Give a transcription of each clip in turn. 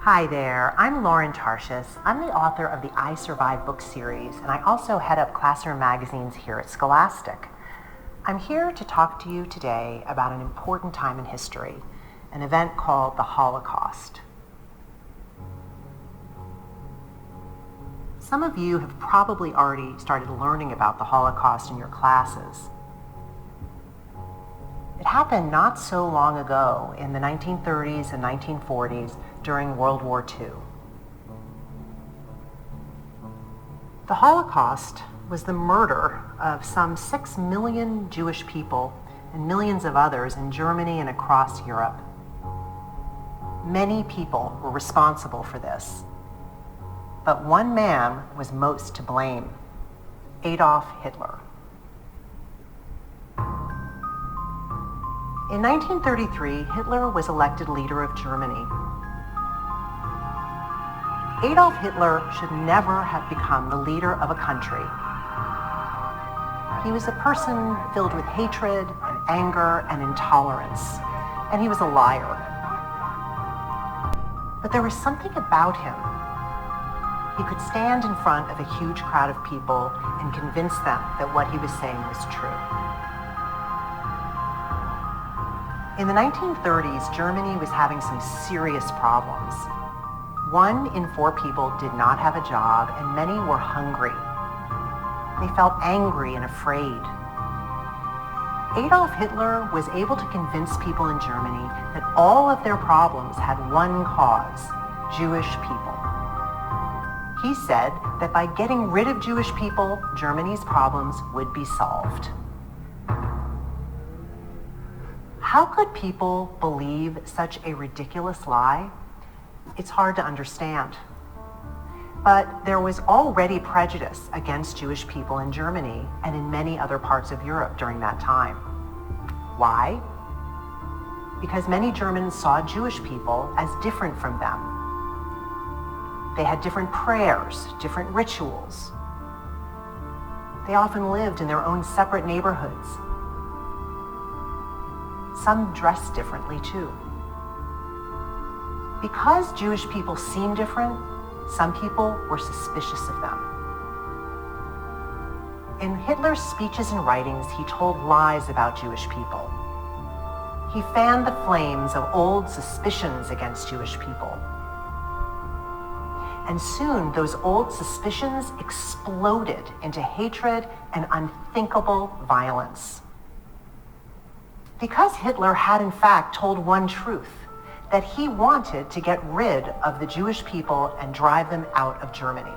Hi there, I'm Lauren Tarshis. I'm the author of the I Survived book series, and I also head up classroom magazines here at Scholastic. I'm here to talk to you today about an important time in history, an event called the Holocaust. Some of you have probably already started learning about the Holocaust in your classes. It happened not so long ago in the 1930s and 1940s during World War II. The Holocaust was the murder of some 6 million Jewish people and millions of others in Germany and across Europe. Many people were responsible for this, but one man was most to blame: Adolf Hitler. In 1933, Hitler was elected leader of Germany. Adolf Hitler should never have become the leader of a country. He was a person filled with hatred and anger and intolerance, and he was a liar. But there was something about him. He could stand in front of a huge crowd of people and convince them that what he was saying was true. In the 1930s, Germany was having some serious problems. 1 in 4 people did not have a job, and many were hungry. They felt angry and afraid. Adolf Hitler was able to convince people in Germany that all of their problems had one cause: Jewish people. He said that by getting rid of Jewish people, Germany's problems would be solved. How could people believe such a ridiculous lie? It's hard to understand. But there was already prejudice against Jewish people in Germany and in many other parts of Europe during that time. Why? Because many Germans saw Jewish people as different from them. They had different prayers, different rituals. They often lived in their own separate neighborhoods. Some dressed differently too. Because Jewish people seemed different, some people were suspicious of them. In Hitler's speeches and writings, he told lies about Jewish people. He fanned the flames of old suspicions against Jewish people. And soon those old suspicions exploded into hatred and unthinkable violence. Because Hitler had in fact told one truth, that he wanted to get rid of the Jewish people and drive them out of Germany.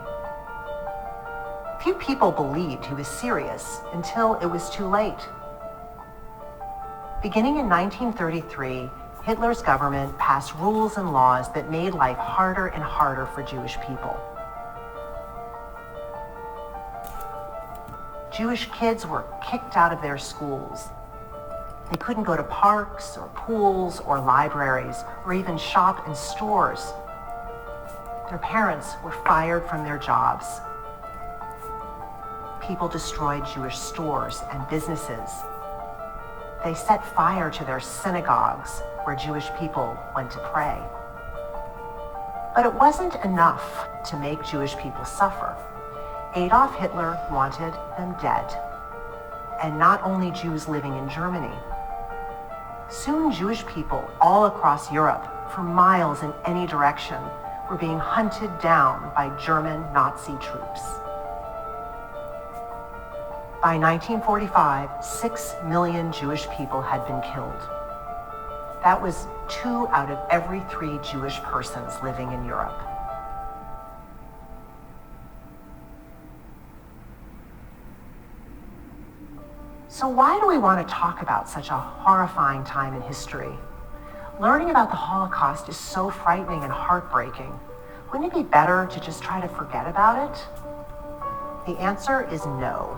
Few people believed he was serious until it was too late. Beginning in 1933, Hitler's government passed rules and laws that made life harder and harder for Jewish people. Jewish kids were kicked out of their schools. They couldn't go to parks or pools or libraries or even shop in stores. Their parents were fired from their jobs. People destroyed Jewish stores and businesses. They set fire to their synagogues where Jewish people went to pray. But it wasn't enough to make Jewish people suffer. Adolf Hitler wanted them dead. And not only Jews living in Germany. Soon Jewish people all across Europe, for miles in any direction, were being hunted down by German Nazi troops. By 1945, 6 million Jewish people had been killed. That was 2 out of every 3 Jewish persons living in Europe. So why do we want to talk about such a horrifying time in history? Learning about the Holocaust is so frightening and heartbreaking. Wouldn't it be better to just try to forget about it? The answer is no.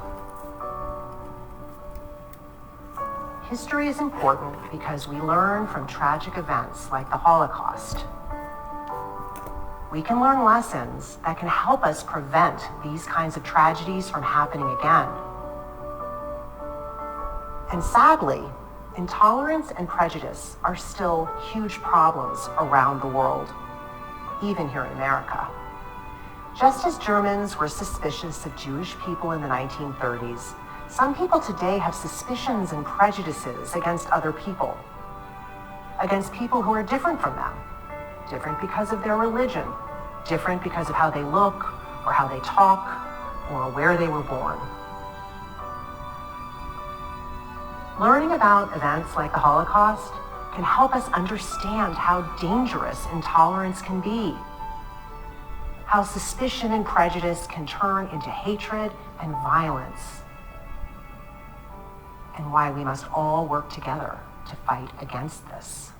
History is important because we learn from tragic events like the Holocaust. We can learn lessons that can help us prevent these kinds of tragedies from happening again. And sadly, intolerance and prejudice are still huge problems around the world. even here in America. Just as Germans were suspicious of Jewish people in the 1930s, some people today have suspicions and prejudices against other people, against people who are different from them, different because of their religion, different because of how they look or how they talk or where they were born. Learning about events like the Holocaust can help us understand how dangerous intolerance can be, how suspicion and prejudice can turn into hatred and violence, and why we must all work together to fight against this.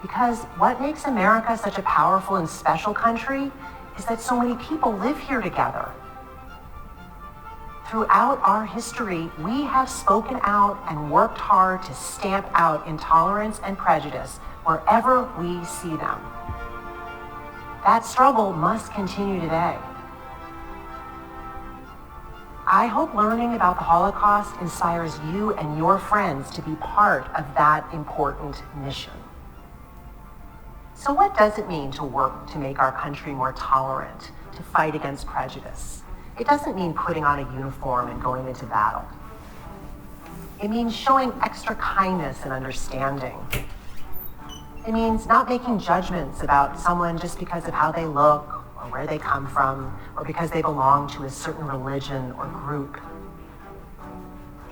Because what makes America such a powerful and special country is that so many people live here together. Throughout our history, we have spoken out and worked hard to stamp out intolerance and prejudice wherever we see them. That struggle must continue today. I hope learning about the Holocaust inspires you and your friends to be part of that important mission. So what does it mean to work to make our country more tolerant, to fight against prejudice? It doesn't mean putting on a uniform and going into battle. It means showing extra kindness and understanding. It means not making judgments about someone just because of how they look or where they come from or because they belong to a certain religion or group.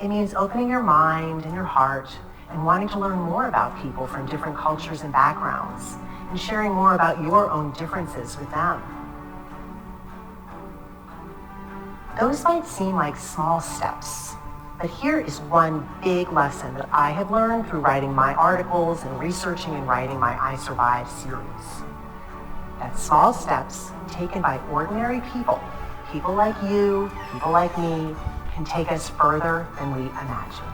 It means opening your mind and your heart and wanting to learn more about people from different cultures and backgrounds and sharing more about your own differences with them. Those might seem like small steps, but here is one big lesson that I have learned through writing my articles and researching and writing my I Survive series. That small steps taken by ordinary people, people like you, people like me, can take us further than we imagine.